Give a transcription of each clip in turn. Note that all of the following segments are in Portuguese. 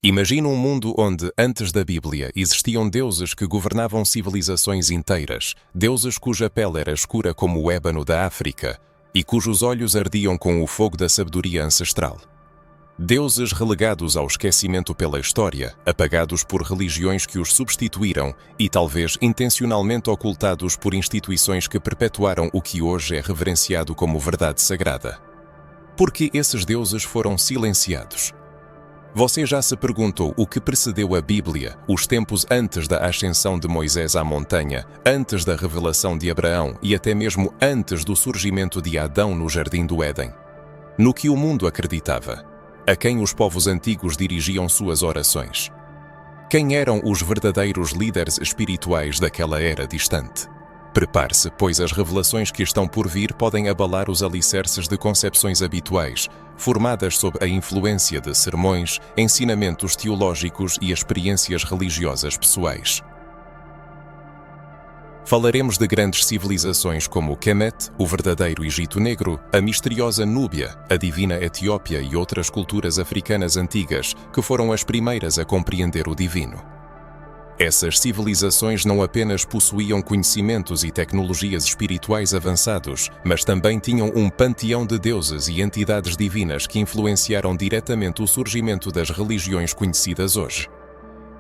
Imagina um mundo onde, antes da Bíblia, existiam deuses que governavam civilizações inteiras, deuses cuja pele era escura como o ébano da África e cujos olhos ardiam com o fogo da sabedoria ancestral. Deuses relegados ao esquecimento pela história, apagados por religiões que os substituíram e talvez intencionalmente ocultados por instituições que perpetuaram o que hoje é reverenciado como verdade sagrada. Por que esses deuses foram silenciados? Você já se perguntou o que precedeu a Bíblia, os tempos antes da ascensão de Moisés à montanha, antes da revelação de Abraão e até mesmo antes do surgimento de Adão no Jardim do Éden? No que o mundo acreditava? A quem os povos antigos dirigiam suas orações? Quem eram os verdadeiros líderes espirituais daquela era distante? Prepare-se, pois as revelações que estão por vir podem abalar os alicerces de concepções habituais, formadas sob a influência de sermões, ensinamentos teológicos e experiências religiosas pessoais. Falaremos de grandes civilizações como Kemet, o verdadeiro Egito Negro, a misteriosa Núbia, a divina Etiópia e outras culturas africanas antigas que foram as primeiras a compreender o divino. Essas civilizações não apenas possuíam conhecimentos e tecnologias espirituais avançados, mas também tinham um panteão de deuses e entidades divinas que influenciaram diretamente o surgimento das religiões conhecidas hoje.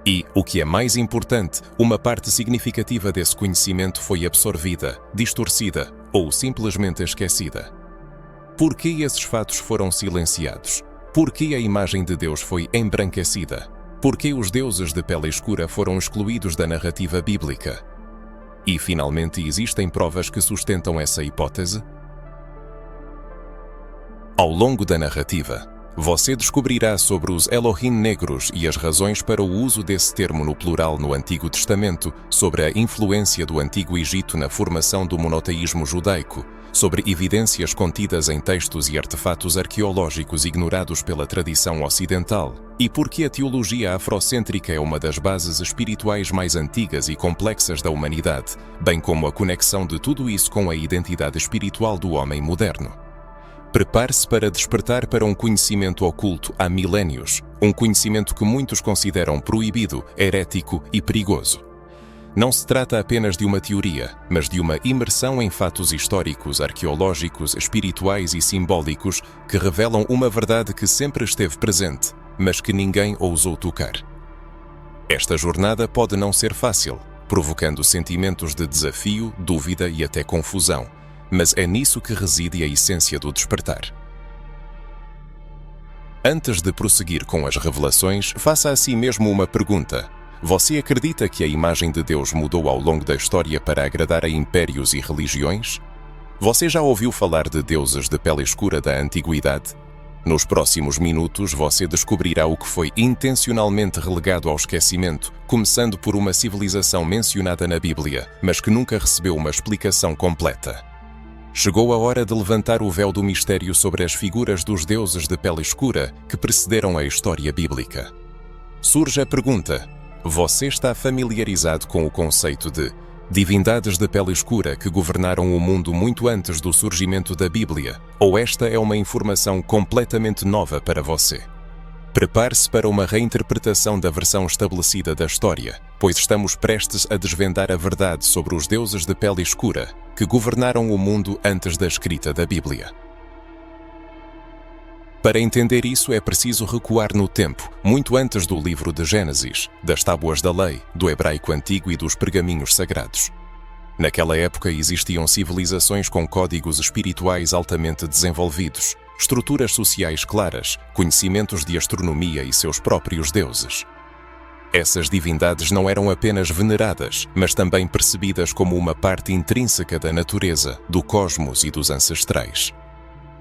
E, o que é mais importante, uma parte significativa desse conhecimento foi absorvida, distorcida ou simplesmente esquecida. Por que esses fatos foram silenciados? Por que a imagem de Deus foi embranquecida? Por que os deuses de pele escura foram excluídos da narrativa bíblica? E, finalmente, existem provas que sustentam essa hipótese? Ao longo da narrativa, você descobrirá sobre os Elohim negros e as razões para o uso desse termo no plural no Antigo Testamento, sobre a influência do Antigo Egito na formação do monoteísmo judaico, sobre evidências contidas em textos e artefatos arqueológicos ignorados pela tradição ocidental, e por que a teologia afrocêntrica é uma das bases espirituais mais antigas e complexas da humanidade, bem como a conexão de tudo isso com a identidade espiritual do homem moderno. Prepare-se para despertar para um conhecimento oculto há milénios, um conhecimento que muitos consideram proibido, herético e perigoso. Não se trata apenas de uma teoria, mas de uma imersão em fatos históricos, arqueológicos, espirituais e simbólicos que revelam uma verdade que sempre esteve presente, mas que ninguém ousou tocar. Esta jornada pode não ser fácil, provocando sentimentos de desafio, dúvida e até confusão, mas é nisso que reside a essência do despertar. Antes de prosseguir com as revelações, faça a si mesmo uma pergunta. Você acredita que a imagem de Deus mudou ao longo da história para agradar a impérios e religiões? Você já ouviu falar de deuses de pele escura da antiguidade? Nos próximos minutos você descobrirá o que foi intencionalmente relegado ao esquecimento, começando por uma civilização mencionada na Bíblia, mas que nunca recebeu uma explicação completa. Chegou a hora de levantar o véu do mistério sobre as figuras dos deuses de pele escura que precederam a história bíblica. Surge a pergunta: você está familiarizado com o conceito de divindades de pele escura que governaram o mundo muito antes do surgimento da Bíblia? Ou esta é uma informação completamente nova para você? Prepare-se para uma reinterpretação da versão estabelecida da história, pois estamos prestes a desvendar a verdade sobre os deuses de pele escura que governaram o mundo antes da escrita da Bíblia. Para entender isso é preciso recuar no tempo, muito antes do livro de Gênesis, das tábuas da lei, do hebraico antigo e dos pergaminhos sagrados. Naquela época existiam civilizações com códigos espirituais altamente desenvolvidos, estruturas sociais claras, conhecimentos de astronomia e seus próprios deuses. Essas divindades não eram apenas veneradas, mas também percebidas como uma parte intrínseca da natureza, do cosmos e dos ancestrais.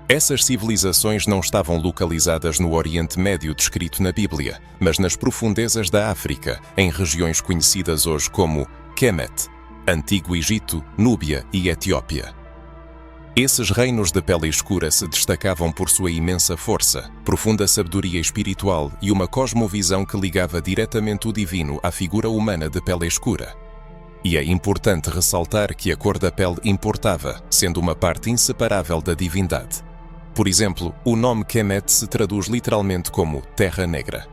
Essas civilizações não estavam localizadas no Oriente Médio descrito na Bíblia, mas nas profundezas da África, em regiões conhecidas hoje como Kemet, Antigo Egito, Núbia e Etiópia. Esses reinos de pele escura se destacavam por sua imensa força, profunda sabedoria espiritual e uma cosmovisão que ligava diretamente o divino à figura humana de pele escura. E é importante ressaltar que a cor da pele importava, sendo uma parte inseparável da divindade. Por exemplo, o nome Kemet se traduz literalmente como Terra Negra.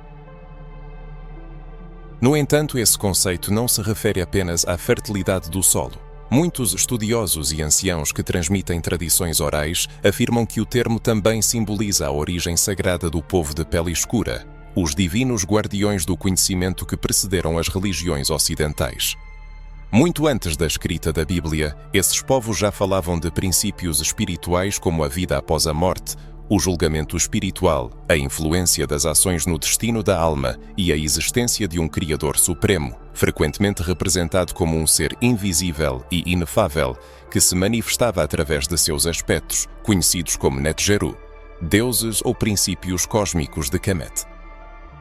No entanto, esse conceito não se refere apenas à fertilidade do solo. Muitos estudiosos e anciãos que transmitem tradições orais afirmam que o termo também simboliza a origem sagrada do povo de pele escura, os divinos guardiões do conhecimento que precederam as religiões ocidentais. Muito antes da escrita da Bíblia, esses povos já falavam de princípios espirituais como a vida após a morte, o julgamento espiritual, a influência das ações no destino da alma e a existência de um Criador Supremo, frequentemente representado como um ser invisível e inefável, que se manifestava através de seus aspectos, conhecidos como Netjeru, deuses ou princípios cósmicos de Kemet.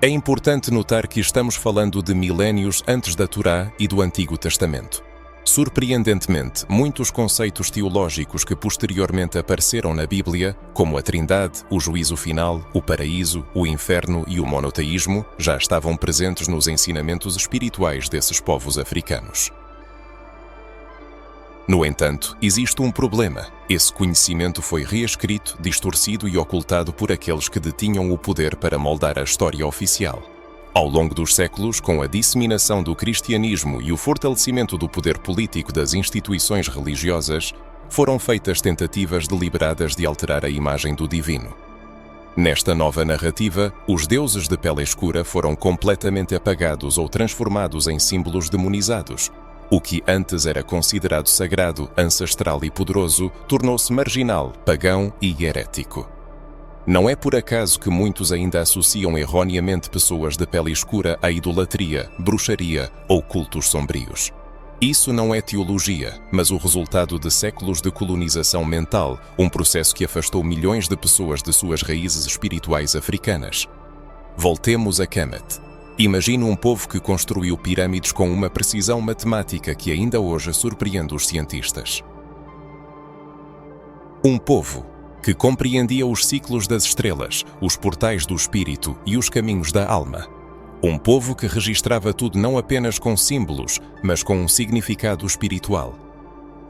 É importante notar que estamos falando de milénios antes da Torá e do Antigo Testamento. Surpreendentemente, muitos conceitos teológicos que posteriormente apareceram na Bíblia, como a Trindade, o juízo final, o paraíso, o inferno e o monoteísmo, já estavam presentes nos ensinamentos espirituais desses povos africanos. No entanto, existe um problema. Esse conhecimento foi reescrito, distorcido e ocultado por aqueles que detinham o poder para moldar a história oficial. Ao longo dos séculos, com a disseminação do cristianismo e o fortalecimento do poder político das instituições religiosas, foram feitas tentativas deliberadas de alterar a imagem do divino. Nesta nova narrativa, os deuses de pele escura foram completamente apagados ou transformados em símbolos demonizados. O que antes era considerado sagrado, ancestral e poderoso, tornou-se marginal, pagão e herético. Não é por acaso que muitos ainda associam erroneamente pessoas de pele escura à idolatria, bruxaria ou cultos sombrios. Isso não é teologia, mas o resultado de séculos de colonização mental, um processo que afastou milhões de pessoas de suas raízes espirituais africanas. Voltemos a Kemet. Imagine um povo que construiu pirâmides com uma precisão matemática que ainda hoje surpreende os cientistas. Um povo que compreendia os ciclos das estrelas, os portais do espírito e os caminhos da alma. Um povo que registrava tudo não apenas com símbolos, mas com um significado espiritual.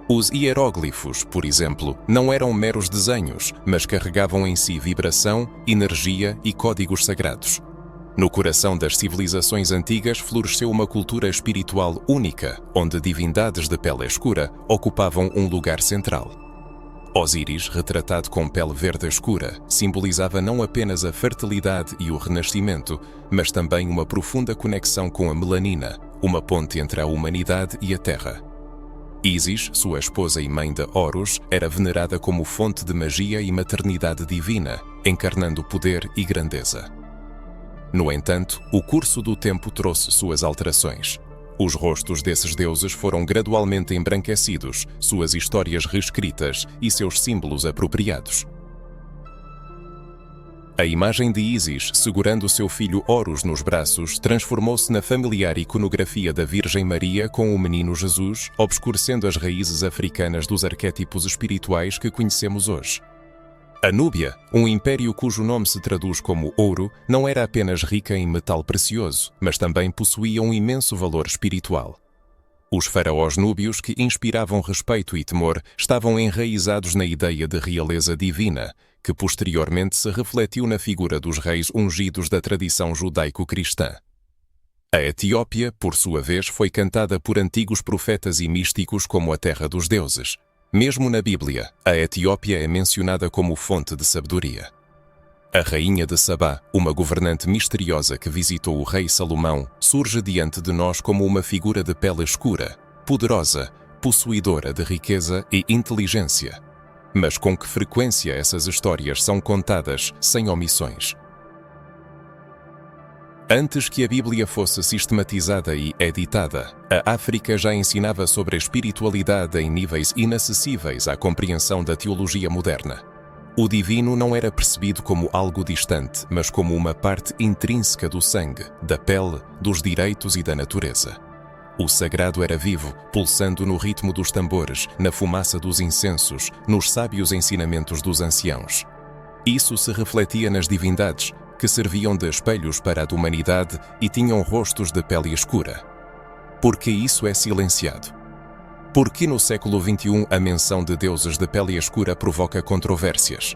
Os hieróglifos, por exemplo, não eram meros desenhos, mas carregavam em si vibração, energia e códigos sagrados. No coração das civilizações antigas floresceu uma cultura espiritual única, onde divindades de pele escura ocupavam um lugar central. Osíris, retratado com pele verde escura, simbolizava não apenas a fertilidade e o renascimento, mas também uma profunda conexão com a melanina, uma ponte entre a humanidade e a terra. Ísis, sua esposa e mãe de Horus, era venerada como fonte de magia e maternidade divina, encarnando poder e grandeza. No entanto, o curso do tempo trouxe suas alterações. Os rostos desses deuses foram gradualmente embranquecidos, suas histórias reescritas e seus símbolos apropriados. A imagem de Ísis, segurando seu filho Horus nos braços, transformou-se na familiar iconografia da Virgem Maria com o menino Jesus, obscurecendo as raízes africanas dos arquétipos espirituais que conhecemos hoje. A Núbia, um império cujo nome se traduz como ouro, não era apenas rica em metal precioso, mas também possuía um imenso valor espiritual. Os faraós núbios, que inspiravam respeito e temor, estavam enraizados na ideia de realeza divina, que posteriormente se refletiu na figura dos reis ungidos da tradição judaico-cristã. A Etiópia, por sua vez, foi cantada por antigos profetas e místicos como a terra dos deuses. Mesmo na Bíblia, a Etiópia é mencionada como fonte de sabedoria. A rainha de Sabá, uma governante misteriosa que visitou o rei Salomão, surge diante de nós como uma figura de pele escura, poderosa, possuidora de riqueza e inteligência. Mas com que frequência essas histórias são contadas sem omissões? Antes que a Bíblia fosse sistematizada e editada, a África já ensinava sobre a espiritualidade em níveis inacessíveis à compreensão da teologia moderna. O divino não era percebido como algo distante, mas como uma parte intrínseca do sangue, da pele, dos direitos e da natureza. O sagrado era vivo, pulsando no ritmo dos tambores, na fumaça dos incensos, nos sábios ensinamentos dos anciãos. Isso se refletia nas divindades, que serviam de espelhos para a humanidade e tinham rostos de pele escura. Por que isso é silenciado? Por que no século XXI a menção de deuses de pele escura provoca controvérsias?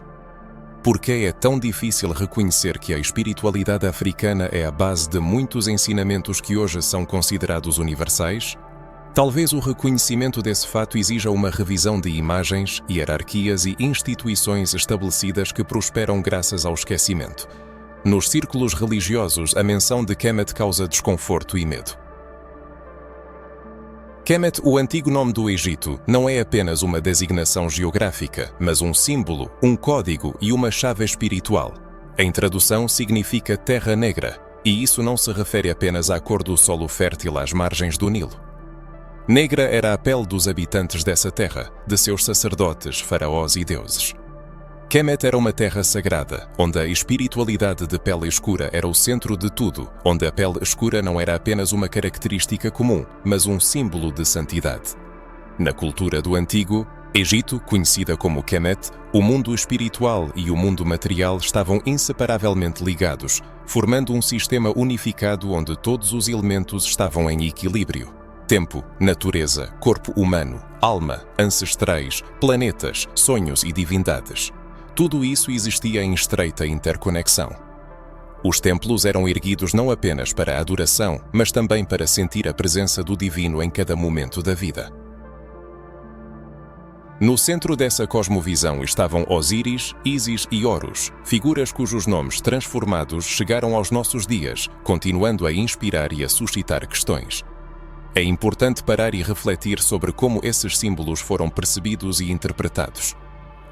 Por que é tão difícil reconhecer que a espiritualidade africana é a base de muitos ensinamentos que hoje são considerados universais? Talvez o reconhecimento desse fato exija uma revisão de imagens, hierarquias e instituições estabelecidas que prosperam graças ao esquecimento. Nos círculos religiosos, a menção de Kemet causa desconforto e medo. Kemet, o antigo nome do Egito, não é apenas uma designação geográfica, mas um símbolo, um código e uma chave espiritual. Em tradução, significa terra negra, e isso não se refere apenas à cor do solo fértil às margens do Nilo. Negra era a pele dos habitantes dessa terra, de seus sacerdotes, faraós e deuses. Kemet era uma terra sagrada, onde a espiritualidade de pele escura era o centro de tudo, onde a pele escura não era apenas uma característica comum, mas um símbolo de santidade. Na cultura do antigo Egito, conhecida como Kemet, o mundo espiritual e o mundo material estavam inseparavelmente ligados, formando um sistema unificado onde todos os elementos estavam em equilíbrio. Tempo, natureza, corpo humano, alma, ancestrais, planetas, sonhos e divindades. Tudo isso existia em estreita interconexão. Os templos eram erguidos não apenas para a adoração, mas também para sentir a presença do divino em cada momento da vida. No centro dessa cosmovisão estavam Osíris, Ísis e Horus, figuras cujos nomes transformados chegaram aos nossos dias, continuando a inspirar e a suscitar questões. É importante parar e refletir sobre como esses símbolos foram percebidos e interpretados.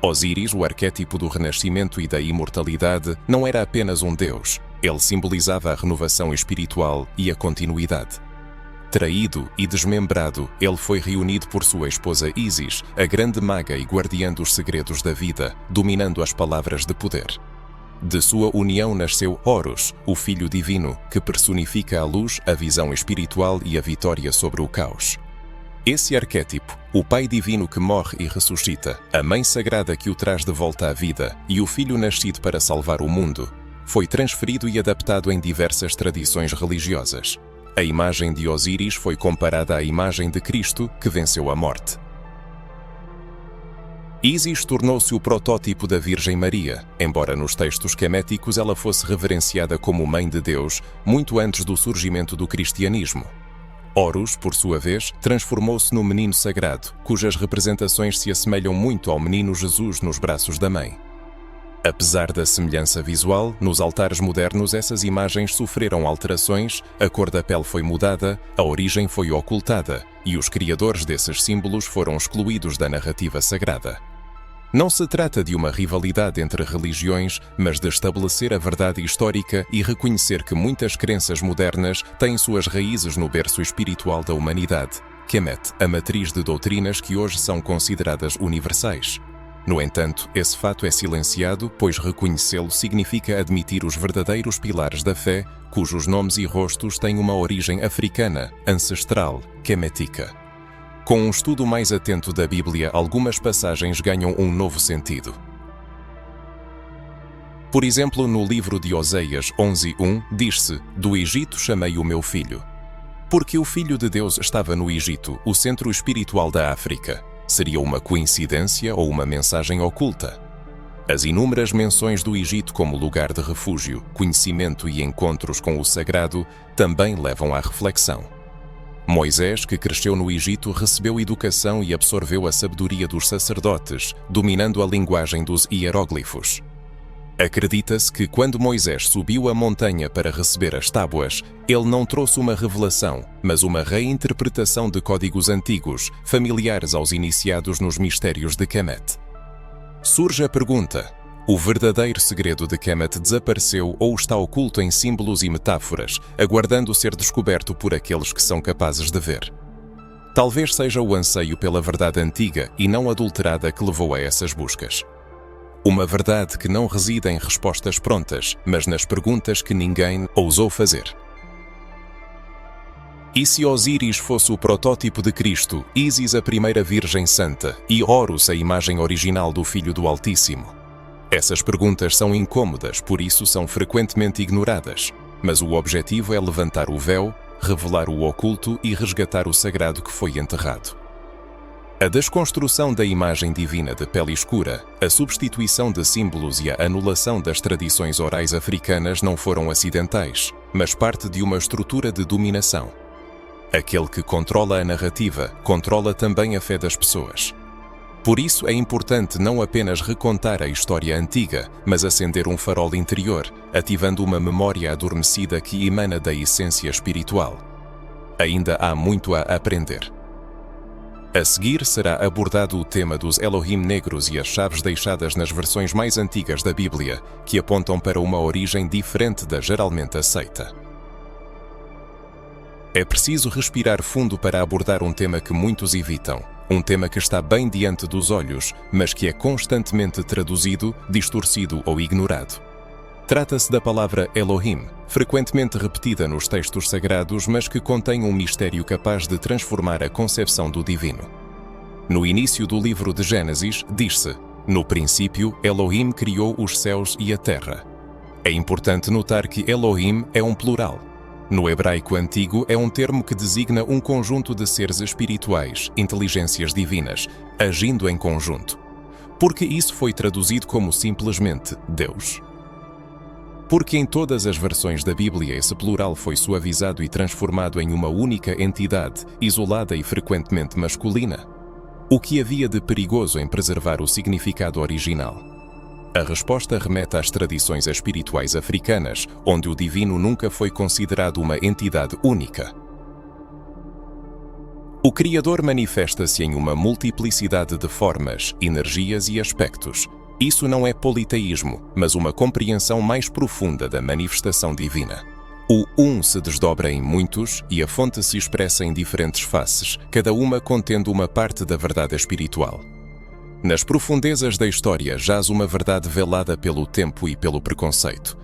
Osíris, o arquétipo do renascimento e da imortalidade, não era apenas um deus. Ele simbolizava a renovação espiritual e a continuidade. Traído e desmembrado, ele foi reunido por sua esposa Ísis, a grande maga e guardiã dos segredos da vida, dominando as palavras de poder. De sua união nasceu Horus, o Filho Divino, que personifica a luz, a visão espiritual e a vitória sobre o caos. Esse arquétipo, o Pai Divino que morre e ressuscita, a Mãe Sagrada que o traz de volta à vida e o Filho nascido para salvar o mundo, foi transferido e adaptado em diversas tradições religiosas. A imagem de Osíris foi comparada à imagem de Cristo, que venceu a morte. Ísis tornou-se o protótipo da Virgem Maria, embora nos textos queméticos ela fosse reverenciada como Mãe de Deus muito antes do surgimento do cristianismo. Horus, por sua vez, transformou-se no menino sagrado, cujas representações se assemelham muito ao menino Jesus nos braços da mãe. Apesar da semelhança visual, nos altares modernos essas imagens sofreram alterações, a cor da pele foi mudada, a origem foi ocultada e os criadores desses símbolos foram excluídos da narrativa sagrada. Não se trata de uma rivalidade entre religiões, mas de estabelecer a verdade histórica e reconhecer que muitas crenças modernas têm suas raízes no berço espiritual da humanidade, Kemet, a matriz de doutrinas que hoje são consideradas universais. No entanto, esse fato é silenciado, pois reconhecê-lo significa admitir os verdadeiros pilares da fé, cujos nomes e rostos têm uma origem africana, ancestral, kemética. Com um estudo mais atento da Bíblia, algumas passagens ganham um novo sentido. Por exemplo, no livro de Oséias 11:1, diz-se: "Do Egito chamei o meu filho." Porque o Filho de Deus estava no Egito, o centro espiritual da África. Seria uma coincidência ou uma mensagem oculta? As inúmeras menções do Egito como lugar de refúgio, conhecimento e encontros com o sagrado também levam à reflexão. Moisés, que cresceu no Egito, recebeu educação e absorveu a sabedoria dos sacerdotes, dominando a linguagem dos hieróglifos. Acredita-se que quando Moisés subiu a montanha para receber as tábuas, ele não trouxe uma revelação, mas uma reinterpretação de códigos antigos, familiares aos iniciados nos mistérios de Kemet. Surge a pergunta: o verdadeiro segredo de Kemet desapareceu ou está oculto em símbolos e metáforas, aguardando ser descoberto por aqueles que são capazes de ver? Talvez seja o anseio pela verdade antiga e não adulterada que levou a essas buscas. Uma verdade que não reside em respostas prontas, mas nas perguntas que ninguém ousou fazer. E se Osíris fosse o protótipo de Cristo, Ísis a primeira Virgem Santa e Horus a imagem original do Filho do Altíssimo? Essas perguntas são incômodas, por isso são frequentemente ignoradas, mas o objetivo é levantar o véu, revelar o oculto e resgatar o sagrado que foi enterrado. A desconstrução da imagem divina de pele escura, a substituição de símbolos e a anulação das tradições orais africanas não foram acidentais, mas parte de uma estrutura de dominação. Aquele que controla a narrativa, controla também a fé das pessoas. Por isso é importante não apenas recontar a história antiga, mas acender um farol interior, ativando uma memória adormecida que emana da essência espiritual. Ainda há muito a aprender. A seguir será abordado o tema dos Elohim negros e as chaves deixadas nas versões mais antigas da Bíblia, que apontam para uma origem diferente da geralmente aceita. É preciso respirar fundo para abordar um tema que muitos evitam, um tema que está bem diante dos olhos, mas que é constantemente traduzido, distorcido ou ignorado. Trata-se da palavra Elohim, frequentemente repetida nos textos sagrados, mas que contém um mistério capaz de transformar a concepção do divino. No início do livro de Gênesis, diz-se: "No princípio, Elohim criou os céus e a terra." É importante notar que Elohim é um plural. No hebraico antigo, é um termo que designa um conjunto de seres espirituais, inteligências divinas, agindo em conjunto. Por que isso foi traduzido como simplesmente Deus? Porque em todas as versões da Bíblia esse plural foi suavizado e transformado em uma única entidade, isolada e frequentemente masculina? O que havia de perigoso em preservar o significado original? A resposta remete às tradições espirituais africanas, onde o divino nunca foi considerado uma entidade única. O Criador manifesta-se em uma multiplicidade de formas, energias e aspectos. Isso não é politeísmo, mas uma compreensão mais profunda da manifestação divina. O um se desdobra em muitos e a fonte se expressa em diferentes faces, cada uma contendo uma parte da verdade espiritual. Nas profundezas da história jaz uma verdade velada pelo tempo e pelo preconceito.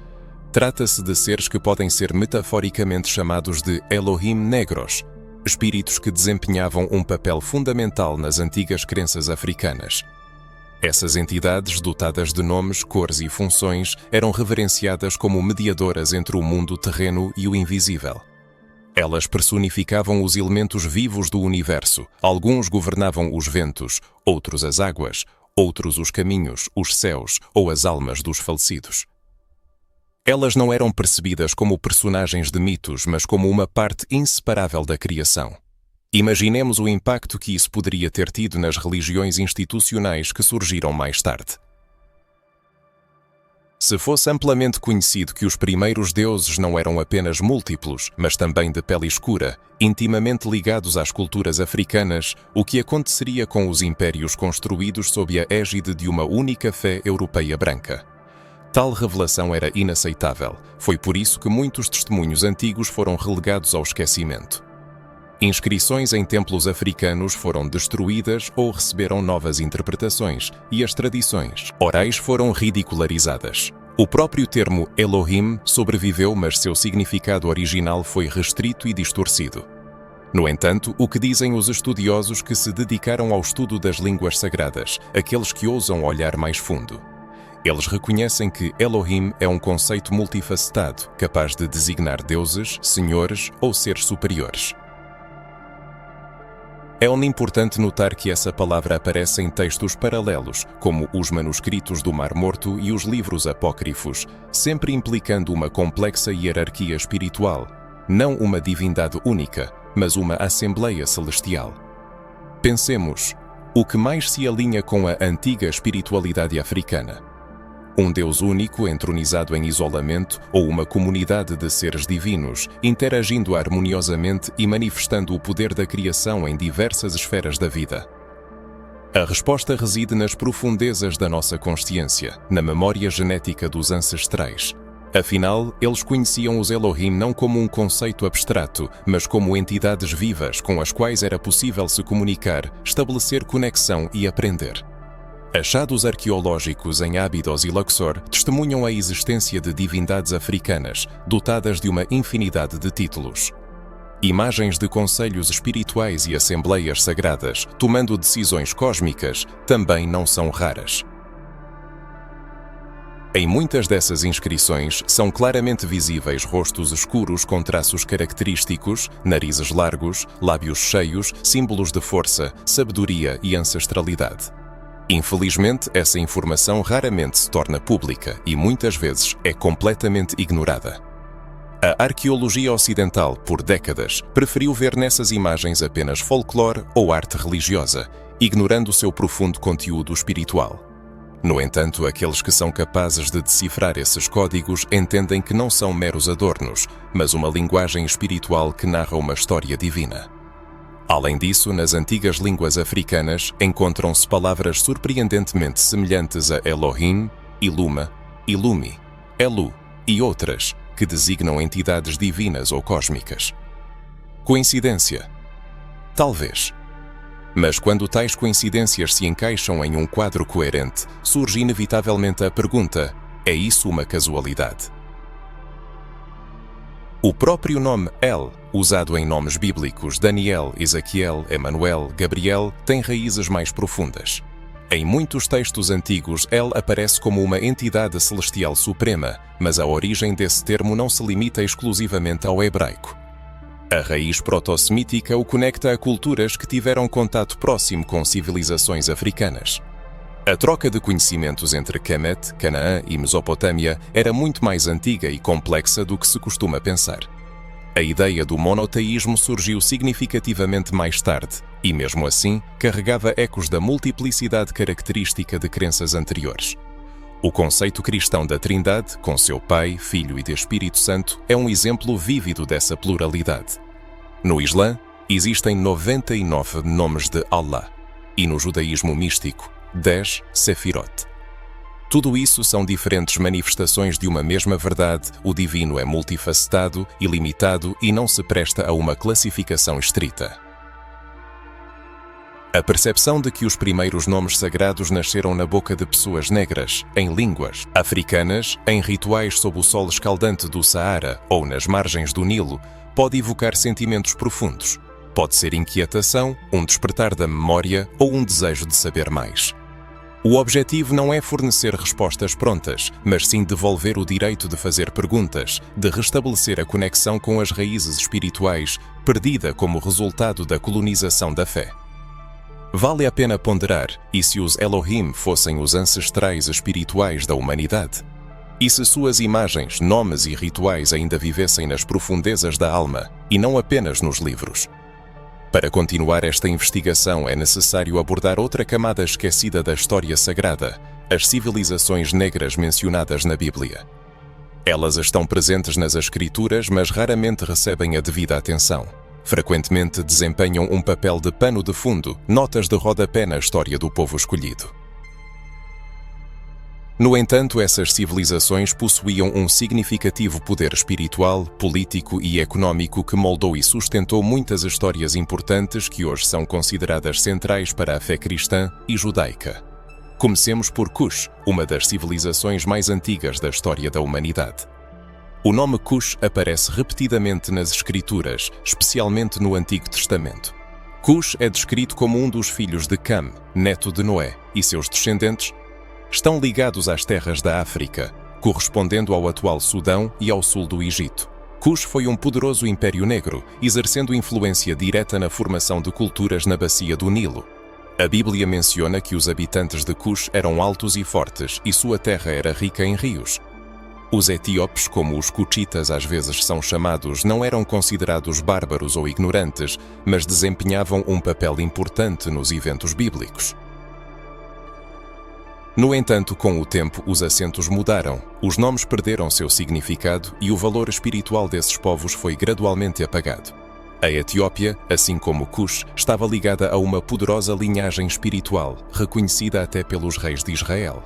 Trata-se de seres que podem ser metaforicamente chamados de Elohim negros, espíritos que desempenhavam um papel fundamental nas antigas crenças africanas. Essas entidades, dotadas de nomes, cores e funções, eram reverenciadas como mediadoras entre o mundo terreno e o invisível. Elas personificavam os elementos vivos do universo. Alguns governavam os ventos, outros as águas, outros os caminhos, os céus ou as almas dos falecidos. Elas não eram percebidas como personagens de mitos, mas como uma parte inseparável da criação. Imaginemos o impacto que isso poderia ter tido nas religiões institucionais que surgiram mais tarde. Se fosse amplamente conhecido que os primeiros deuses não eram apenas múltiplos, mas também de pele escura, intimamente ligados às culturas africanas, o que aconteceria com os impérios construídos sob a égide de uma única fé europeia branca? Tal revelação era inaceitável. Foi por isso que muitos testemunhos antigos foram relegados ao esquecimento. Inscrições em templos africanos foram destruídas ou receberam novas interpretações, e as tradições orais foram ridicularizadas. O próprio termo Elohim sobreviveu, mas seu significado original foi restrito e distorcido. No entanto, o que dizem os estudiosos que se dedicaram ao estudo das línguas sagradas, aqueles que ousam olhar mais fundo? Eles reconhecem que Elohim é um conceito multifacetado, capaz de designar deuses, senhores ou seres superiores. É importante notar que essa palavra aparece em textos paralelos, como os manuscritos do Mar Morto e os livros apócrifos, sempre implicando uma complexa hierarquia espiritual, não uma divindade única, mas uma assembleia celestial. Pensemos, o que mais se alinha com a antiga espiritualidade africana? Um Deus único entronizado em isolamento ou uma comunidade de seres divinos interagindo harmoniosamente e manifestando o poder da criação em diversas esferas da vida? A resposta reside nas profundezas da nossa consciência, na memória genética dos ancestrais. Afinal, eles conheciam os Elohim não como um conceito abstrato, mas como entidades vivas com as quais era possível se comunicar, estabelecer conexão e aprender. Achados arqueológicos em Ábidos e Luxor testemunham a existência de divindades africanas, dotadas de uma infinidade de títulos. Imagens de conselhos espirituais e assembleias sagradas, tomando decisões cósmicas, também não são raras. Em muitas dessas inscrições são claramente visíveis rostos escuros com traços característicos, narizes largos, lábios cheios, símbolos de força, sabedoria e ancestralidade. Infelizmente, essa informação raramente se torna pública e muitas vezes é completamente ignorada. A arqueologia ocidental, por décadas, preferiu ver nessas imagens apenas folclore ou arte religiosa, ignorando o seu profundo conteúdo espiritual. No entanto, aqueles que são capazes de decifrar esses códigos entendem que não são meros adornos, mas uma linguagem espiritual que narra uma história divina. Além disso, nas antigas línguas africanas encontram-se palavras surpreendentemente semelhantes a Elohim, Iluma, Ilumi, Elu e outras, que designam entidades divinas ou cósmicas. Coincidência? Talvez. Mas quando tais coincidências se encaixam em um quadro coerente, surge inevitavelmente a pergunta: é isso uma casualidade? O próprio nome El, usado em nomes bíblicos Daniel, Ezequiel, Emanuel, Gabriel, tem raízes mais profundas. Em muitos textos antigos, El aparece como uma entidade celestial suprema, mas a origem desse termo não se limita exclusivamente ao hebraico. A raiz proto-semítica o conecta a culturas que tiveram contato próximo com civilizações africanas. A troca de conhecimentos entre Kemet, Canaã e Mesopotâmia era muito mais antiga e complexa do que se costuma pensar. A ideia do monoteísmo surgiu significativamente mais tarde e, mesmo assim, carregava ecos da multiplicidade característica de crenças anteriores. O conceito cristão da Trindade, com seu Pai, Filho e de Espírito Santo, é um exemplo vívido dessa pluralidade. No Islã, existem 99 nomes de Allah e no judaísmo místico, 10 Sefirot. Tudo isso são diferentes manifestações de uma mesma verdade. O divino é multifacetado, ilimitado e não se presta a uma classificação estrita. A percepção de que os primeiros nomes sagrados nasceram na boca de pessoas negras, em línguas africanas, em rituais sob o sol escaldante do Saara ou nas margens do Nilo, pode evocar sentimentos profundos. Pode ser inquietação, um despertar da memória ou um desejo de saber mais. O objetivo não é fornecer respostas prontas, mas sim devolver o direito de fazer perguntas, de restabelecer a conexão com as raízes espirituais, perdida como resultado da colonização da fé. Vale a pena ponderar: e se os Elohim fossem os ancestrais espirituais da humanidade? E se suas imagens, nomes e rituais ainda vivessem nas profundezas da alma, e não apenas nos livros? Para continuar esta investigação é necessário abordar outra camada esquecida da história sagrada: as civilizações negras mencionadas na Bíblia. Elas estão presentes nas Escrituras, mas raramente recebem a devida atenção. Frequentemente desempenham um papel de pano de fundo, notas de rodapé na história do povo escolhido. No entanto, essas civilizações possuíam um significativo poder espiritual, político e económico que moldou e sustentou muitas histórias importantes que hoje são consideradas centrais para a fé cristã e judaica. Comecemos por Cush, uma das civilizações mais antigas da história da humanidade. O nome Cush aparece repetidamente nas Escrituras, especialmente no Antigo Testamento. Cush é descrito como um dos filhos de Cam, neto de Noé, e seus descendentes estão ligados às terras da África, correspondendo ao atual Sudão e ao sul do Egito. Cush foi um poderoso império negro, exercendo influência direta na formação de culturas na bacia do Nilo. A Bíblia menciona que os habitantes de Cush eram altos e fortes e sua terra era rica em rios. Os etíopes, como os cutitas às vezes são chamados, não eram considerados bárbaros ou ignorantes, mas desempenhavam um papel importante nos eventos bíblicos. No entanto, com o tempo, os acentos mudaram, os nomes perderam seu significado e o valor espiritual desses povos foi gradualmente apagado. A Etiópia, assim como Cush, estava ligada a uma poderosa linhagem espiritual, reconhecida até pelos reis de Israel.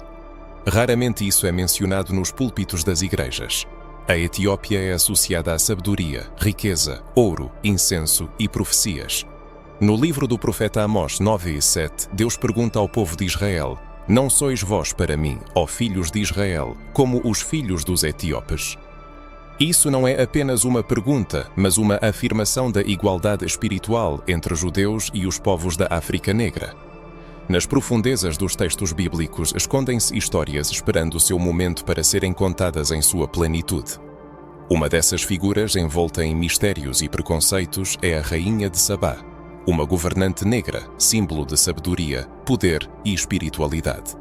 Raramente isso é mencionado nos púlpitos das igrejas. A Etiópia é associada à sabedoria, riqueza, ouro, incenso e profecias. No livro do profeta Amós 9 e 7, Deus pergunta ao povo de Israel: "Não sois vós para mim, ó filhos de Israel, como os filhos dos etíopes?" Isso não é apenas uma pergunta, mas uma afirmação da igualdade espiritual entre judeus e os povos da África Negra. Nas profundezas dos textos bíblicos escondem-se histórias esperando o seu momento para serem contadas em sua plenitude. Uma dessas figuras envolta em mistérios e preconceitos é a Rainha de Sabá, uma governante negra, símbolo de sabedoria, poder e espiritualidade.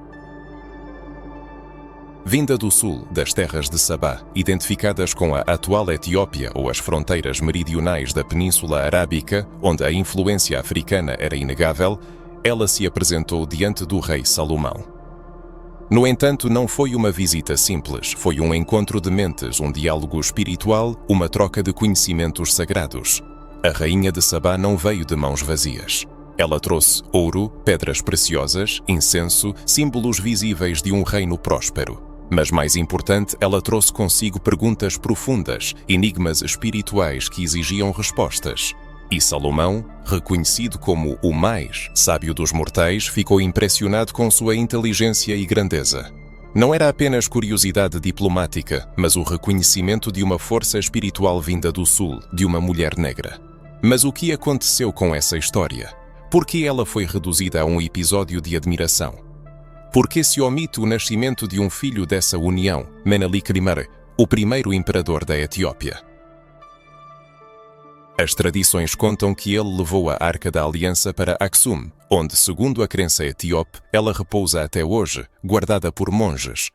Vinda do sul, das terras de Sabá, identificadas com a atual Etiópia ou as fronteiras meridionais da Península Arábica, onde a influência africana era inegável, ela se apresentou diante do rei Salomão. No entanto, não foi uma visita simples, foi um encontro de mentes, um diálogo espiritual, uma troca de conhecimentos sagrados. A Rainha de Sabá não veio de mãos vazias. Ela trouxe ouro, pedras preciosas, incenso, símbolos visíveis de um reino próspero. Mas mais importante, ela trouxe consigo perguntas profundas, enigmas espirituais que exigiam respostas. E Salomão, reconhecido como o mais sábio dos mortais, ficou impressionado com sua inteligência e grandeza. Não era apenas curiosidade diplomática, mas o reconhecimento de uma força espiritual vinda do sul, de uma mulher negra. Mas o que aconteceu com essa história? Por que ela foi reduzida a um episódio de admiração? Por que se omite o nascimento de um filho dessa união, Menelik I, o primeiro imperador da Etiópia? As tradições contam que ele levou a Arca da Aliança para Aksum, onde, segundo a crença etíope, ela repousa até hoje, guardada por monges.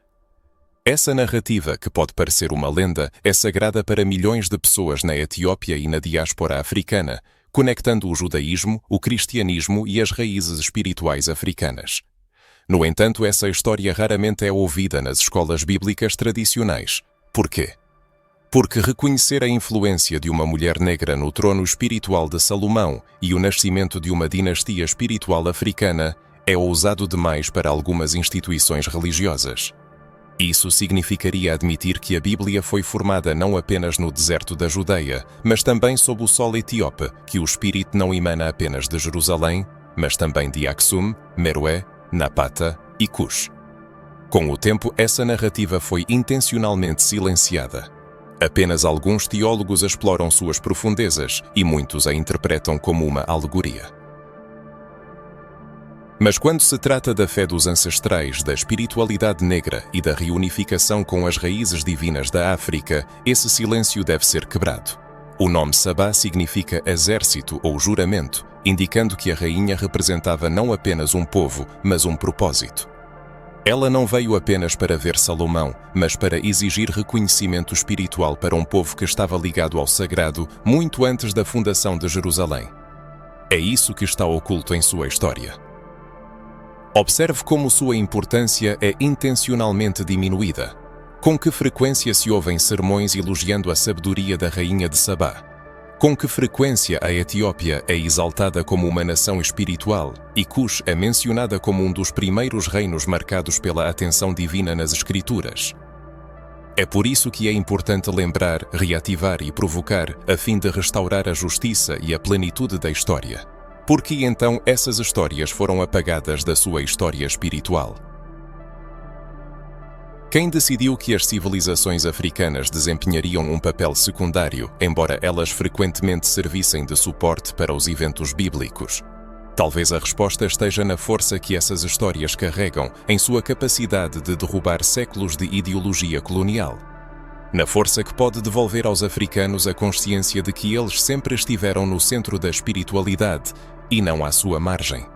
Essa narrativa, que pode parecer uma lenda, é sagrada para milhões de pessoas na Etiópia e na diáspora africana, conectando o judaísmo, o cristianismo e as raízes espirituais africanas. No entanto, essa história raramente é ouvida nas escolas bíblicas tradicionais. Por quê? Porque reconhecer a influência de uma mulher negra no trono espiritual de Salomão e o nascimento de uma dinastia espiritual africana é ousado demais para algumas instituições religiosas. Isso significaria admitir que a Bíblia foi formada não apenas no deserto da Judeia, mas também sob o sol etíope, que o Espírito não emana apenas de Jerusalém, mas também de Aksum, Meroé, Napata e Cush. Com o tempo, essa narrativa foi intencionalmente silenciada. Apenas alguns teólogos exploram suas profundezas e muitos a interpretam como uma alegoria. Mas quando se trata da fé dos ancestrais, da espiritualidade negra e da reunificação com as raízes divinas da África, esse silêncio deve ser quebrado. O nome Sabá significa exército ou juramento, indicando que a rainha representava não apenas um povo, mas um propósito. Ela não veio apenas para ver Salomão, mas para exigir reconhecimento espiritual para um povo que estava ligado ao sagrado muito antes da fundação de Jerusalém. É isso que está oculto em sua história. Observe como sua importância é intencionalmente diminuída. Com que frequência se ouvem sermões elogiando a sabedoria da Rainha de Sabá? Com que frequência a Etiópia é exaltada como uma nação espiritual e Cush é mencionada como um dos primeiros reinos marcados pela atenção divina nas Escrituras? É por isso que é importante lembrar, reativar e provocar a fim de restaurar a justiça e a plenitude da história. Por que então essas histórias foram apagadas da sua história espiritual? Quem decidiu que as civilizações africanas desempenhariam um papel secundário, embora elas frequentemente servissem de suporte para os eventos bíblicos? Talvez a resposta esteja na força que essas histórias carregam, em sua capacidade de derrubar séculos de ideologia colonial. Na força que pode devolver aos africanos a consciência de que eles sempre estiveram no centro da espiritualidade e não à sua margem.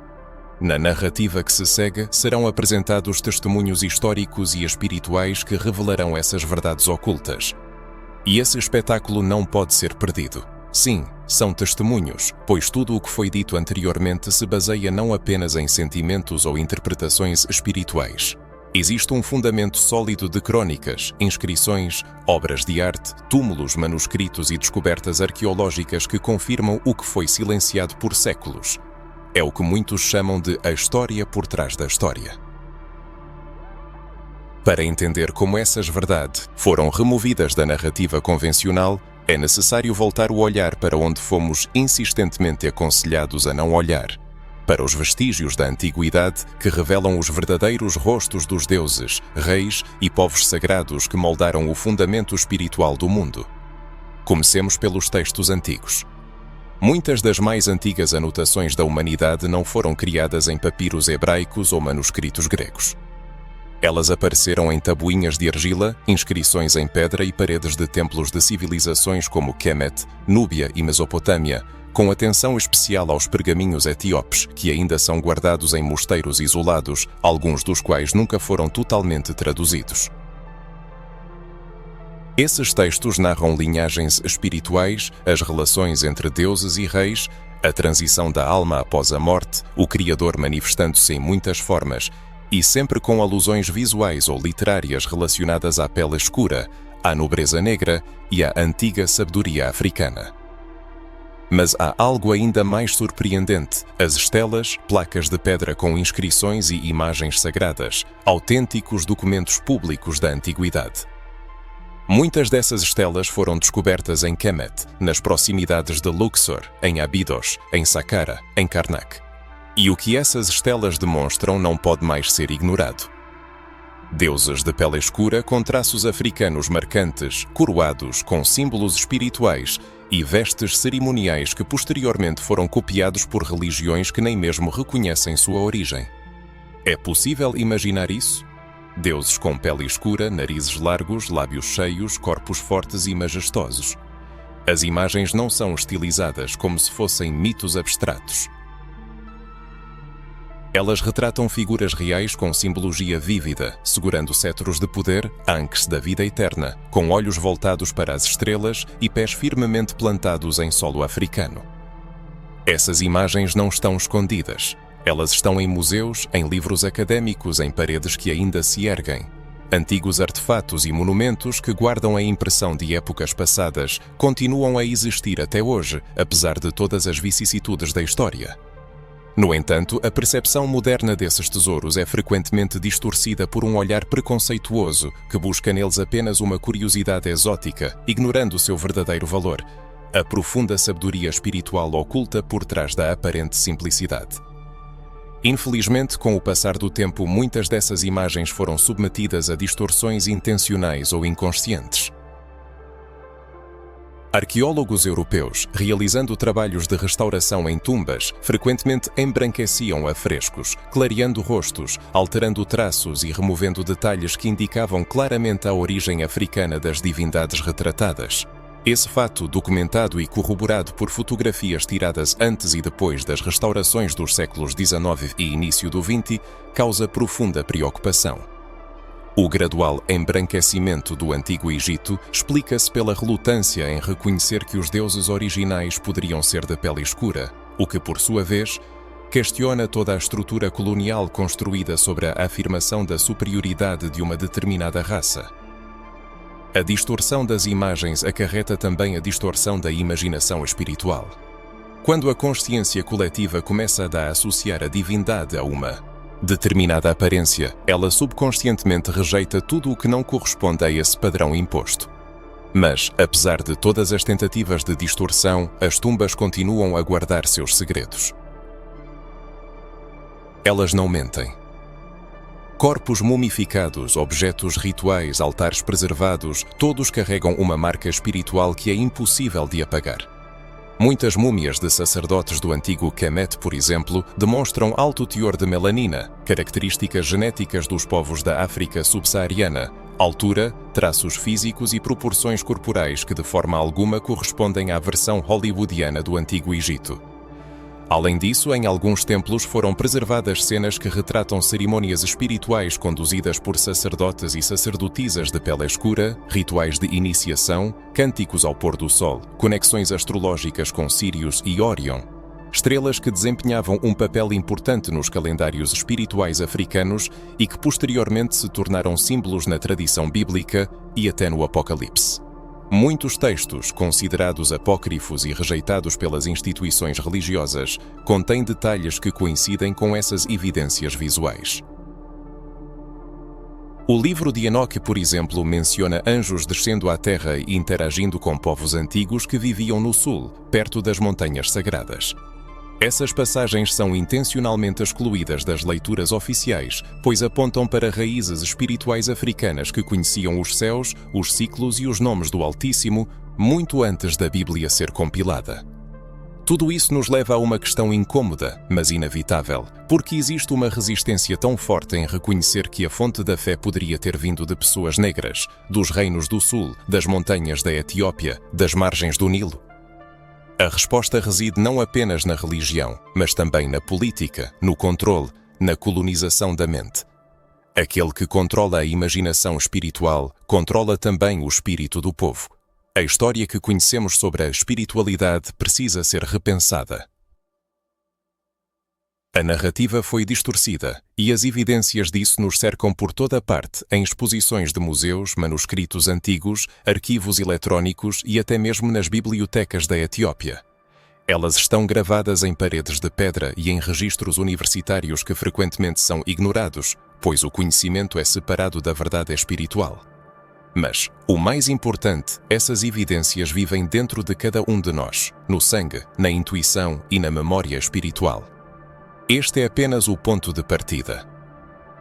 Na narrativa que se segue, serão apresentados testemunhos históricos e espirituais que revelarão essas verdades ocultas. E esse espetáculo não pode ser perdido. Sim, são testemunhos, pois tudo o que foi dito anteriormente se baseia não apenas em sentimentos ou interpretações espirituais. Existe um fundamento sólido de crônicas, inscrições, obras de arte, túmulos manuscritos e descobertas arqueológicas que confirmam o que foi silenciado por séculos. É o que muitos chamam de a história por trás da história. Para entender como essas verdades foram removidas da narrativa convencional, é necessário voltar o olhar para onde fomos insistentemente aconselhados a não olhar, para os vestígios da antiguidade que revelam os verdadeiros rostos dos deuses, reis e povos sagrados que moldaram o fundamento espiritual do mundo. Comecemos pelos textos antigos. Muitas das mais antigas anotações da humanidade não foram criadas em papiros hebraicos ou manuscritos gregos. Elas apareceram em tabuinhas de argila, inscrições em pedra e paredes de templos de civilizações como Kemet, Núbia e Mesopotâmia, com atenção especial aos pergaminhos etíopes, que ainda são guardados em mosteiros isolados, alguns dos quais nunca foram totalmente traduzidos. Esses textos narram linhagens espirituais, as relações entre deuses e reis, a transição da alma após a morte, o Criador manifestando-se em muitas formas, e sempre com alusões visuais ou literárias relacionadas à pele escura, à nobreza negra e à antiga sabedoria africana. Mas há algo ainda mais surpreendente: as estelas, placas de pedra com inscrições e imagens sagradas, autênticos documentos públicos da antiguidade. Muitas dessas estelas foram descobertas em Kemet, nas proximidades de Luxor, em Abydos, em Saqqara, em Karnak. E o que essas estelas demonstram não pode mais ser ignorado. Deuses de pele escura com traços africanos marcantes, coroados com símbolos espirituais e vestes cerimoniais que posteriormente foram copiados por religiões que nem mesmo reconhecem sua origem. É possível imaginar isso? Deuses com pele escura, narizes largos, lábios cheios, corpos fortes e majestosos. As imagens não são estilizadas como se fossem mitos abstratos. Elas retratam figuras reais com simbologia vívida, segurando cetros de poder, anques da vida eterna, com olhos voltados para as estrelas e pés firmemente plantados em solo africano. Essas imagens não estão escondidas. Elas estão em museus, em livros académicos, em paredes que ainda se erguem. Antigos artefatos e monumentos que guardam a impressão de épocas passadas continuam a existir até hoje, apesar de todas as vicissitudes da história. No entanto, a percepção moderna desses tesouros é frequentemente distorcida por um olhar preconceituoso que busca neles apenas uma curiosidade exótica, ignorando o seu verdadeiro valor, a profunda sabedoria espiritual oculta por trás da aparente simplicidade. Infelizmente, com o passar do tempo, muitas dessas imagens foram submetidas a distorções intencionais ou inconscientes. Arqueólogos europeus, realizando trabalhos de restauração em tumbas, frequentemente embranqueciam afrescos, clareando rostos, alterando traços e removendo detalhes que indicavam claramente a origem africana das divindades retratadas. Esse fato, documentado e corroborado por fotografias tiradas antes e depois das restaurações dos séculos XIX e início do XX, causa profunda preocupação. O gradual embranquecimento do Antigo Egito explica-se pela relutância em reconhecer que os deuses originais poderiam ser de pele escura, o que, por sua vez, questiona toda a estrutura colonial construída sobre a afirmação da superioridade de uma determinada raça. A distorção das imagens acarreta também a distorção da imaginação espiritual. Quando a consciência coletiva começa a associar a divindade a uma determinada aparência, ela subconscientemente rejeita tudo o que não corresponde a esse padrão imposto. Mas, apesar de todas as tentativas de distorção, as tumbas continuam a guardar seus segredos. Elas não mentem. Corpos mumificados, objetos rituais, altares preservados, todos carregam uma marca espiritual que é impossível de apagar. Muitas múmias de sacerdotes do antigo Kemet, por exemplo, demonstram alto teor de melanina, características genéticas dos povos da África subsaariana, altura, traços físicos e proporções corporais que de forma alguma correspondem à versão hollywoodiana do Antigo Egito. Além disso, em alguns templos foram preservadas cenas que retratam cerimônias espirituais conduzidas por sacerdotes e sacerdotisas de pele escura, rituais de iniciação, cânticos ao pôr do sol, conexões astrológicas com Sírius e Órion, estrelas que desempenhavam um papel importante nos calendários espirituais africanos e que posteriormente se tornaram símbolos na tradição bíblica e até no Apocalipse. Muitos textos, considerados apócrifos e rejeitados pelas instituições religiosas, contêm detalhes que coincidem com essas evidências visuais. O livro de Enoque, por exemplo, menciona anjos descendo à terra e interagindo com povos antigos que viviam no sul, perto das montanhas sagradas. Essas passagens são intencionalmente excluídas das leituras oficiais, pois apontam para raízes espirituais africanas que conheciam os céus, os ciclos e os nomes do Altíssimo muito antes da Bíblia ser compilada. Tudo isso nos leva a uma questão incômoda, mas inevitável, porque existe uma resistência tão forte em reconhecer que a fonte da fé poderia ter vindo de pessoas negras, dos reinos do sul, das montanhas da Etiópia, das margens do Nilo. A resposta reside não apenas na religião, mas também na política, no controle, na colonização da mente. Aquele que controla a imaginação espiritual, controla também o espírito do povo. A história que conhecemos sobre a espiritualidade precisa ser repensada. A narrativa foi distorcida, e as evidências disso nos cercam por toda parte, em exposições de museus, manuscritos antigos, arquivos eletrónicos e até mesmo nas bibliotecas da Etiópia. Elas estão gravadas em paredes de pedra e em registros universitários que frequentemente são ignorados, pois o conhecimento é separado da verdade espiritual. Mas, o mais importante, essas evidências vivem dentro de cada um de nós, no sangue, na intuição e na memória espiritual. Este é apenas o ponto de partida.